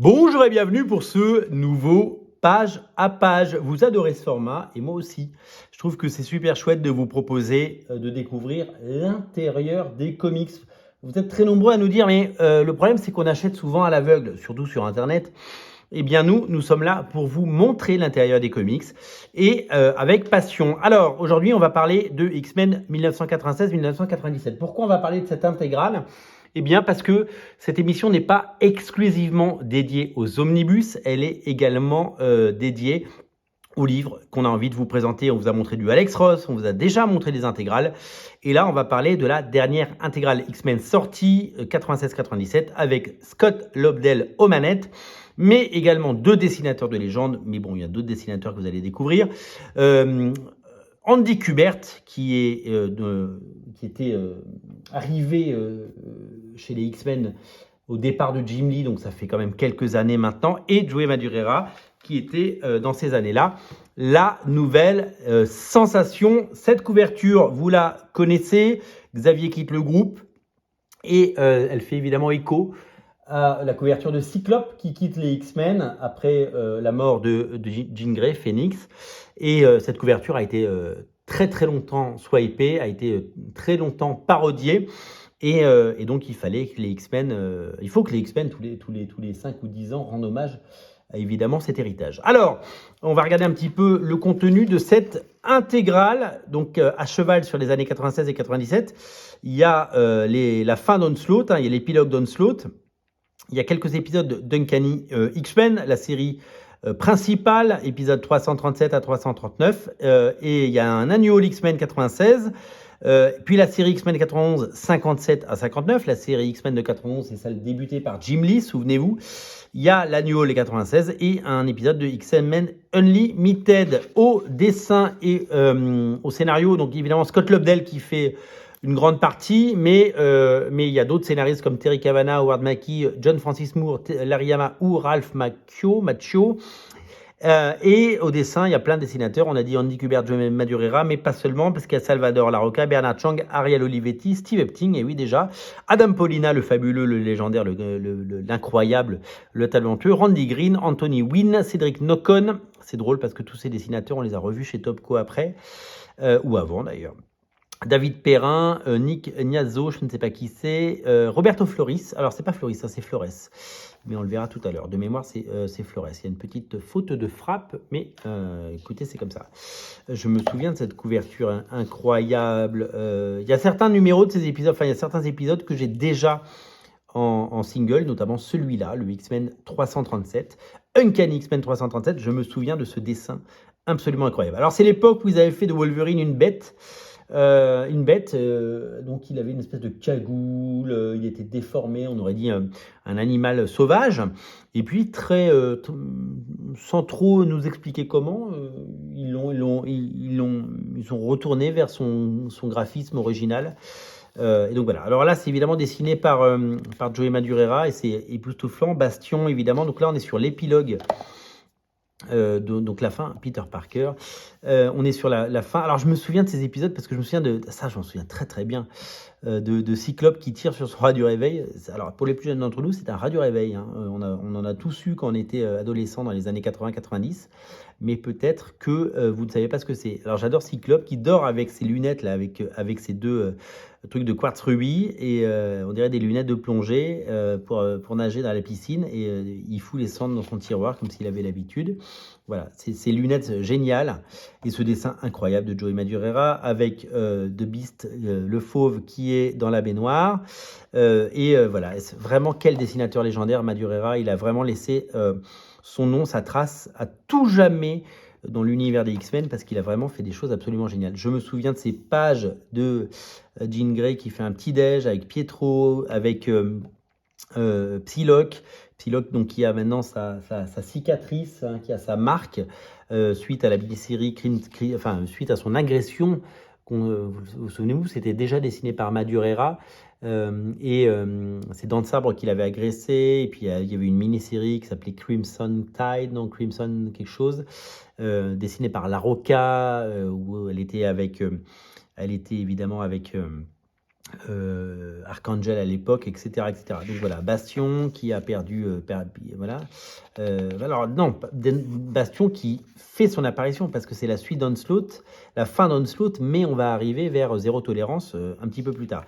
Bonjour et bienvenue pour ce nouveau page à page. Vous adorez ce format et moi aussi. Je trouve que c'est super chouette de vous proposer de découvrir l'intérieur des comics. Vous êtes très nombreux à nous dire, mais le problème c'est qu'on achète souvent à l'aveugle, surtout sur Internet. Eh bien nous sommes là pour vous montrer l'intérieur des comics et avec passion. Alors aujourd'hui, on va parler de X-Men 1996-1997. Pourquoi on va parler de cette intégrale ? Eh bien parce que cette émission n'est pas exclusivement dédiée aux omnibus, elle est également dédiée aux livres qu'on a envie de vous présenter. On vous a montré du Alex Ross, on vous a déjà montré des intégrales. Et là, on va parler de la dernière intégrale X-Men sortie 96-97 avec Scott Lobdell aux manettes, mais également deux dessinateurs de légende. Mais bon, il y a d'autres dessinateurs que vous allez découvrir. Andy Kubert, qui était arrivé chez les X-Men au départ de Jim Lee, donc ça fait quand même quelques années maintenant, et Joey Madureira, qui était dans ces années-là la nouvelle sensation. Cette couverture, vous la connaissez, Xavier quitte le groupe, et elle fait évidemment écho à la couverture de Cyclope qui quitte les X-Men après la mort de Jean Grey, Phoenix. Et cette couverture a été très très longtemps swipée, a été très longtemps parodiée. Et donc il fallait que les X-Men, il faut que les X-Men tous les 5 ou 10 ans rendent hommage à évidemment cet héritage. Alors, on va regarder un petit peu le contenu de cette intégrale, donc à cheval sur les années 96 et 97. Il y a la fin d'Onslaught, il y a l'épilogue d'Onslaught. Il y a quelques épisodes d'Uncanny X-Men, la série principale, épisode 337 à 339. Et il y a un Annual X-Men 96. Puis la série X-Men 91, 57 à 59. La série X-Men de 91, c'est celle débutée par Jim Lee, souvenez-vous. Il y a l'Annual 96 et un épisode de X-Men Unlimited au dessin et au scénario. Donc évidemment Scott Lobdell qui fait une grande partie, mais il y a d'autres scénaristes comme Terry Cavanagh, Howard Mackie, John Francis Moore, Larry Hama ou Ralph Macchio. Et au dessin, il y a plein de dessinateurs. On a dit Andy Kubert, Joey Madureira, mais pas seulement, parce qu'il y a Salvador Larroca, Bernard Chang, Ariel Olivetti, Steve Epting, et oui déjà, Adam Paulina, le fabuleux, le légendaire, l'incroyable, le talentueux, Randy Green, Anthony Wynne, Cédric Nocon. C'est drôle parce que tous ces dessinateurs, on les a revus chez Topco après, ou avant d'ailleurs. David Perrin, Nick Gnazzo, je ne sais pas qui c'est, Roberto Floris, alors c'est pas Floris, ça c'est Flores, mais on le verra tout à l'heure, de mémoire c'est Flores, il y a une petite faute de frappe, mais écoutez c'est comme ça. Je me souviens de cette couverture incroyable, il y a certains numéros de ces épisodes, enfin il y a certains épisodes que j'ai déjà en single, notamment celui-là, le X-Men 337, Uncanny X-Men 337, je me souviens de ce dessin absolument incroyable. Alors c'est l'époque où ils avaient fait de Wolverine une bête, donc il avait une espèce de cagoule, il était déformé, on aurait dit un animal sauvage, et puis sans trop nous expliquer comment, ils sont retournés vers son graphisme original. Et donc voilà, alors là c'est évidemment dessiné par Joey Madureira et c'est époustouflant, Bastion évidemment, donc là on est sur l'épilogue. Donc la fin, Peter Parker. On est sur la fin. Alors je me souviens de ces épisodes parce que je me souviens de ça, je m'en souviens très très bien, de Cyclope qui tire sur son radio réveil. Alors pour les plus jeunes d'entre nous, c'est un radio réveil. Hein. On en a tous eu quand on était adolescent dans les années 80-90, mais peut-être que vous ne savez pas ce que c'est. Alors j'adore Cyclope qui dort avec ses lunettes là, avec ses deux trucs de quartz rubis et on dirait des lunettes de plongée pour nager dans la piscine et il fout les cendres dans son tiroir comme s'il avait l'habitude. Voilà, ces lunettes géniales et ce dessin incroyable de Joey Madureira avec The Beast, le fauve qui est dans la baignoire. Voilà, vraiment quel dessinateur légendaire Madureira, il a vraiment laissé son nom, sa trace à tout jamais dans l'univers des X-Men parce qu'il a vraiment fait des choses absolument géniales. Je me souviens de ces pages de Jean Grey qui fait un petit déj avec Pietro, avec Psylocke, donc qui a maintenant sa cicatrice, hein, qui a sa marque suite à la mini-série suite à son agression. Vous souvenez-vous, c'était déjà dessiné par Madureira. C'est Dan Sabre qui l'avait agressé. Et puis il y avait une mini-série qui s'appelait Crimson Tide, non Crimson quelque chose, dessinée par Larroca, où elle était évidemment avec Archangel à l'époque, etc., etc. Donc voilà, Bastion qui a perdu, voilà. Alors non, Bastion qui fait son apparition parce que c'est la suite d'Onslaught, la fin d'Onslaught, mais on va arriver vers Zéro Tolérance un petit peu plus tard.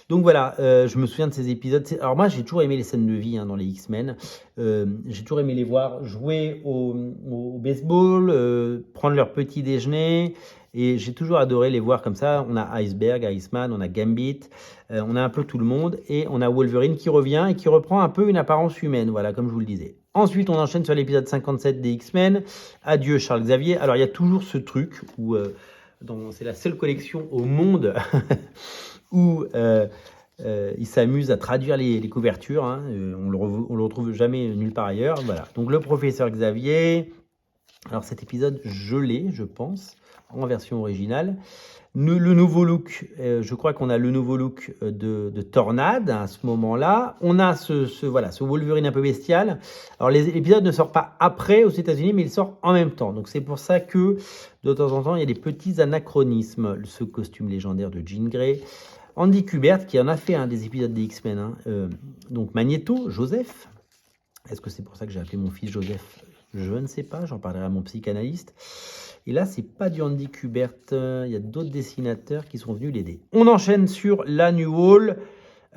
Donc voilà, je me souviens de ces épisodes. Alors moi, j'ai toujours aimé les scènes de vie dans les X-Men. J'ai toujours aimé les voir jouer au baseball, prendre leur petit déjeuner. Et j'ai toujours adoré les voir comme ça. On a Iceberg, Iceman, on a Gambit, on a un peu tout le monde. Et on a Wolverine qui revient et qui reprend un peu une apparence humaine, voilà, comme je vous le disais. Ensuite, on enchaîne sur l'épisode 57 des X-Men. Adieu Charles Xavier. Alors, il y a toujours ce truc où c'est la seule collection au monde où il s'amuse à traduire les couvertures. On le retrouve jamais nulle part ailleurs. Voilà. Donc, le professeur Xavier. Alors, cet épisode, je l'ai, je pense, en version originale. Le nouveau look, je crois qu'on a le nouveau look de Tornade à ce moment-là. On a ce Wolverine un peu bestial. Alors l'épisode ne sort pas après aux États-Unis, mais il sort en même temps. Donc c'est pour ça que de temps en temps, il y a des petits anachronismes. Ce costume légendaire de Jean Grey. Andy Kubert qui en a fait des épisodes des X-Men. Donc Magneto, Joseph. Est-ce que c'est pour ça que j'ai appelé mon fils Joseph? Je ne sais pas, j'en parlerai à mon psychanalyste. Et là, c'est pas du Andy Kubert, il y a d'autres dessinateurs qui sont venus l'aider. On enchaîne sur l'annual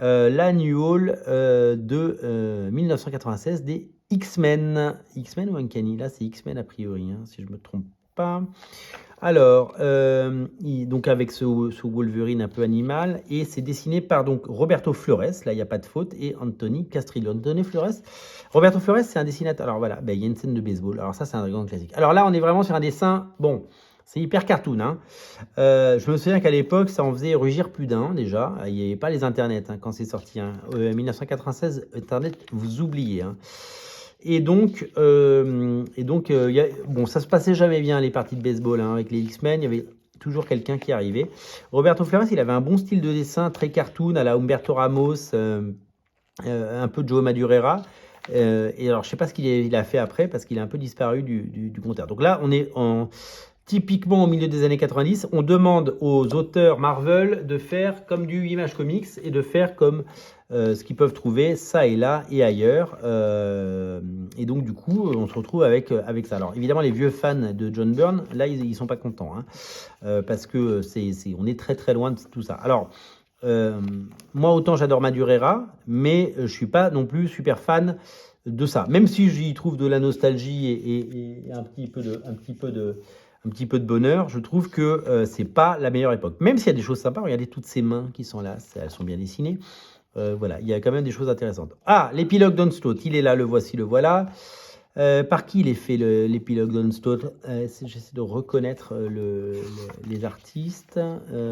de 1996 des X-Men. X-Men ou Uncanny? Là, c'est X-Men a priori, si je me trompe pas. Alors, donc avec ce Wolverine un peu animal, et c'est dessiné par donc Roberto Flores, là il n'y a pas de faute, et Anthony Castrillo. Anthony Flores, Roberto Flores c'est un dessinateur, alors voilà, il y a une scène de baseball, alors ça c'est un grand classique. Alors là on est vraiment sur un dessin, bon, c'est hyper cartoon, je me souviens qu'à l'époque ça en faisait rugir plus d'un déjà, il n'y avait pas les internets quand c'est sorti, 1996, internet vous oubliez, Et donc, bon, ça se passait jamais bien les parties de baseball avec les X-Men. Il y avait toujours quelqu'un qui arrivait. Roberto Flores, il avait un bon style de dessin, très cartoon, à la Humberto Ramos, un peu de Joe Madureira. Et alors, je sais pas ce qu'il a fait après parce qu'il a un peu disparu du compteur. Donc là, on est typiquement au milieu des années 90. On demande aux auteurs Marvel de faire comme du Image Comics et de faire comme ce qu'ils peuvent trouver ça et là et ailleurs. Et donc, du coup, on se retrouve avec ça. Alors, évidemment, les vieux fans de John Byrne, là, ils ne sont pas contents. Parce que on est très, très loin de tout ça. Alors, moi, autant j'adore Madureira, mais je ne suis pas non plus super fan de ça. Même si j'y trouve de la nostalgie et un petit peu de bonheur, je trouve que c'est pas la meilleure époque. Même s'il y a des choses sympas, regardez toutes ces mains qui sont là, elles sont bien dessinées. Voilà, il y a quand même des choses intéressantes. Ah, l'épilogue d'Onslaught, il est là, le voici, le voilà. Par qui il est fait l'épilogue d'Onslaught? J'essaie de reconnaître les artistes.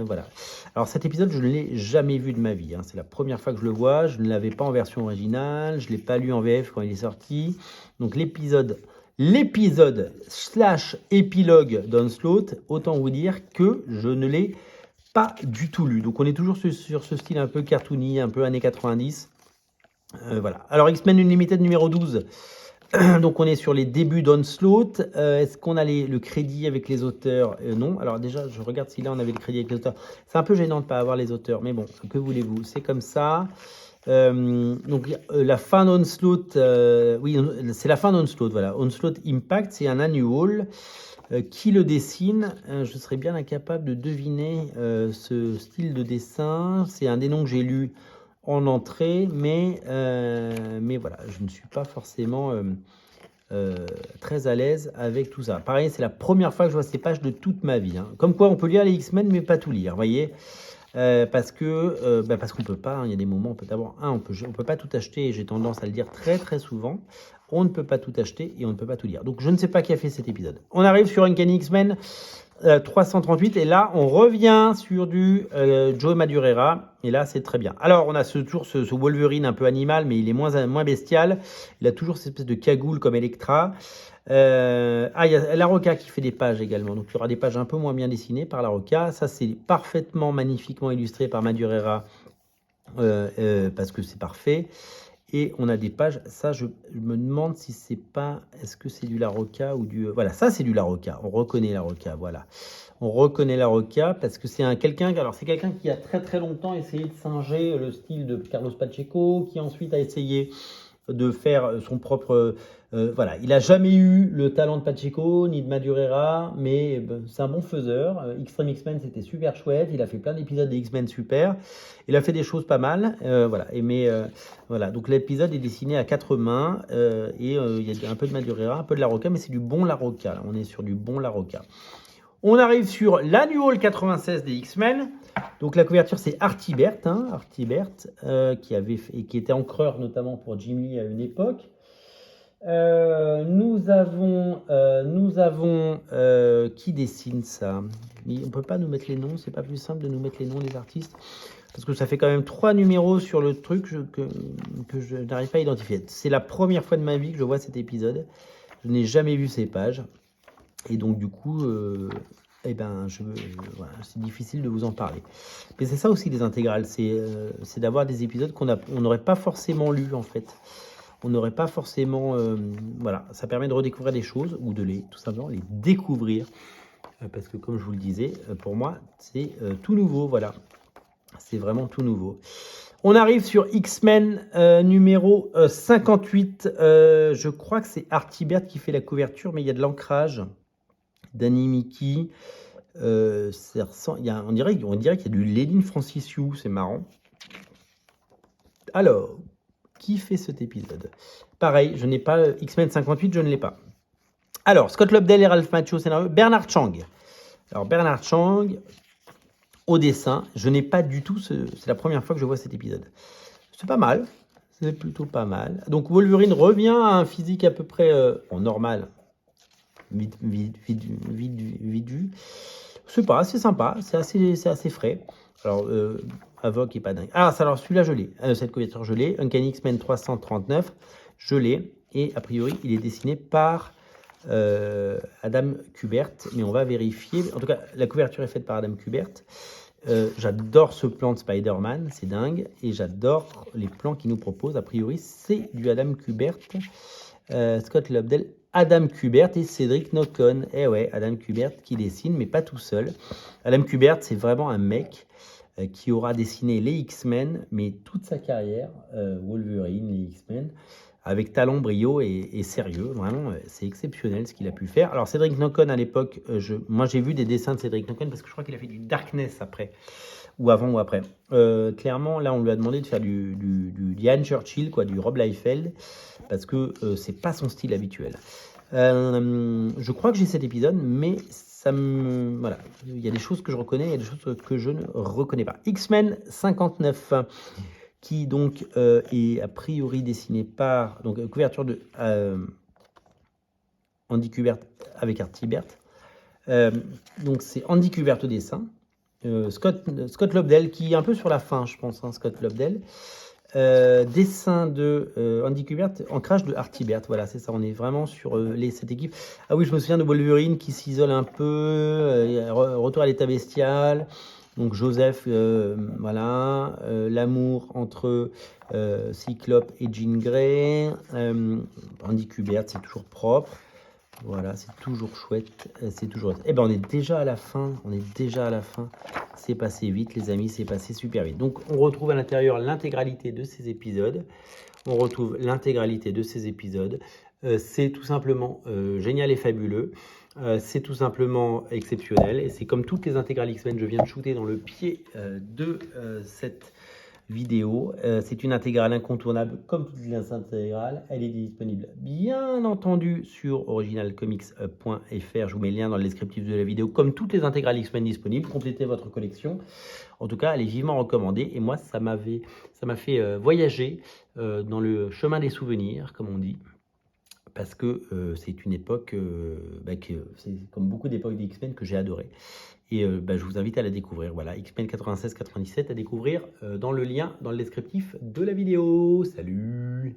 Voilà. Alors cet épisode, je ne l'ai jamais vu de ma vie. C'est la première fois que je le vois. Je ne l'avais pas en version originale. Je ne l'ai pas lu en VF quand il est sorti. Donc l'épisode / épilogue d'Onslaught, autant vous dire que je ne l'ai pas du tout lu. Donc on est toujours sur ce style un peu cartoony, un peu années 90. Voilà. Alors X-Men Unlimited numéro 12. Donc on est sur les débuts d'Onslaught. Est-ce qu'on a le crédit avec les auteurs? Non. Alors déjà, je regarde si là on avait le crédit avec les auteurs. C'est un peu gênant de ne pas avoir les auteurs, mais bon, que voulez-vous? C'est comme ça. Donc la fin d'Onslaught, oui, c'est la fin d'Onslaught, voilà. Onslaught Impact, c'est un annual. Qui le dessine? Je serais bien incapable de deviner ce style de dessin. C'est un des noms que j'ai lu en entrée, mais voilà, je ne suis pas forcément très à l'aise avec tout ça. Pareil, c'est la première fois que je vois ces pages de toute ma vie. Comme quoi, on peut lire les X-Men, mais pas tout lire, vous voyez. Parce qu'on peut pas, il y a des moments, on peut pas tout acheter, et j'ai tendance à le dire très très souvent, on ne peut pas tout acheter et on ne peut pas tout lire. Donc je ne sais pas qui a fait cet épisode. On arrive sur Uncanny X-Men 338 et là on revient sur du Joe Madureira et là c'est très bien. Alors on a toujours ce Wolverine un peu animal mais il est moins bestial, il a toujours cette espèce de cagoule comme Elektra. Il y a La Roca qui fait des pages également, donc il y aura des pages un peu moins bien dessinées par La Roca. Ça c'est magnifiquement illustré par Madureira parce que c'est parfait. Et on a des pages, ça je me demande si c'est pas, est-ce que c'est du Larocca ou du... Voilà, ça c'est du Larocca, on reconnaît Larocca, voilà. On reconnaît Larocca parce que c'est quelqu'un qui a très très longtemps essayé de singer le style de Carlos Pacheco, qui ensuite a essayé de faire son propre... voilà, il n'a jamais eu le talent de Pacheco ni de Madureira, mais c'est un bon faiseur. Extreme X-Men, c'était super chouette. Il a fait plein d'épisodes des X-Men super. Il a fait des choses pas mal. Voilà. Voilà. Donc l'épisode est dessiné à 4 mains et il y a un peu de Madureira, un peu de Larocca, mais c'est du bon Larocca. Là. On est sur du bon Larocca. On arrive sur l'annual 96 des X-Men. Donc la couverture c'est Artie Bert, qui était encreur notamment pour Jim Lee à une époque. Nous avons qui dessine ça? Mais on peut pas nous mettre les noms, c'est pas plus simple de nous mettre les noms des artistes parce que ça fait quand même 3 numéros sur le truc que je n'arrive pas à identifier. C'est la première fois de ma vie que je vois cet épisode. Je n'ai jamais vu ces pages et donc du coup voilà, c'est difficile de vous en parler. Mais c'est ça aussi les intégrales, c'est d'avoir des épisodes qu'on n'aurait pas forcément lus en fait. On n'aurait pas forcément... voilà, ça permet de redécouvrir des choses ou de tout simplement les découvrir. Parce que comme je vous le disais, pour moi, c'est tout nouveau, voilà. C'est vraiment tout nouveau. On arrive sur X-Men numéro 58. Je crois que c'est Artie Bert qui fait la couverture, mais il y a de l'ancrage. Danny Mickey, on dirait qu'il y a du Léline Francis Yu, c'est marrant. Alors, qui fait cet épisode? Pareil, je n'ai pas X-Men 58, je ne l'ai pas. Alors, Scott Lobdell et Ralph Macchio, scénario, Bernard Chang. Alors, Bernard Chang, au dessin, je n'ai pas du tout, c'est la première fois que je vois cet épisode. C'est pas mal, c'est plutôt pas mal. Donc, Wolverine revient à un physique à peu près normal, vidu. C'est sympa, c'est assez frais. Alors, Avoc est pas dingue. Ah, alors celui-là, je l'ai. Cette couverture, je l'ai. Uncanny X-Men 339, je l'ai. Et a priori, il est dessiné par Adam Kubert. Mais on va vérifier. En tout cas, la couverture est faite par Adam Kubert. J'adore ce plan de Spider-Man, c'est dingue. Et j'adore les plans qu'il nous propose. A priori, c'est du Adam Kubert. Scott Lobdell, Adam Kubert et Cédric Nocon. Eh ouais, Adam Kubert qui dessine, mais pas tout seul. Adam Kubert, c'est vraiment un mec qui aura dessiné les X-Men, mais toute sa carrière, Wolverine, les X-Men, avec talent, brio et sérieux. Vraiment, c'est exceptionnel ce qu'il a pu faire. Alors, Cédric Nocon, à l'époque, moi j'ai vu des dessins de Cédric Nocon parce que je crois qu'il a fait du Darkness après, ou avant ou après. Clairement, là, on lui a demandé de faire du Ian Churchill, quoi, du Rob Liefeld, parce que c'est pas son style habituel. Je crois que j'ai cet épisode, mais voilà, il y a des choses que je reconnais, il y a des choses que je ne reconnais pas. X-Men 59, qui donc est a priori dessiné par, donc couverture de Andy Kubert avec Artie Bert. Donc c'est Andy Kubert au dessin, Scott Lobdell qui est un peu sur la fin, je pense, Scott Lobdell. Dessin de Andy Kubert, ancrage de Artie Bert. Voilà, c'est ça, on est vraiment sur cette équipe. Ah oui, je me souviens de Wolverine qui s'isole un peu, retour à l'état bestial. Donc Joseph, voilà, l'amour entre Cyclope et Jean Grey. Andy Kubert, c'est toujours propre. Voilà, c'est toujours chouette, c'est toujours... Eh ben, on est déjà à la fin, C'est passé vite, les amis, c'est passé super vite. Donc, on retrouve à l'intérieur l'intégralité de ces épisodes. C'est tout simplement génial et fabuleux. C'est tout simplement exceptionnel. Et c'est comme toutes les intégrales X-Men, je viens de shooter dans le pied de cette vidéo. C'est une intégrale incontournable comme toutes les intégrales. Elle est disponible bien entendu sur originalcomics.fr. Je vous mets le lien dans le descriptif de la vidéo. Comme toutes les intégrales X-Men disponibles, complétez votre collection. En tout cas, elle est vivement recommandée. Et moi, ça m'a fait voyager dans le chemin des souvenirs, comme on dit. Parce que c'est une époque, c'est comme beaucoup d'époques des X-Men que j'ai adoré. Et je vous invite à la découvrir. Voilà, X-Men 96-97 à découvrir dans le lien, dans le descriptif de la vidéo. Salut!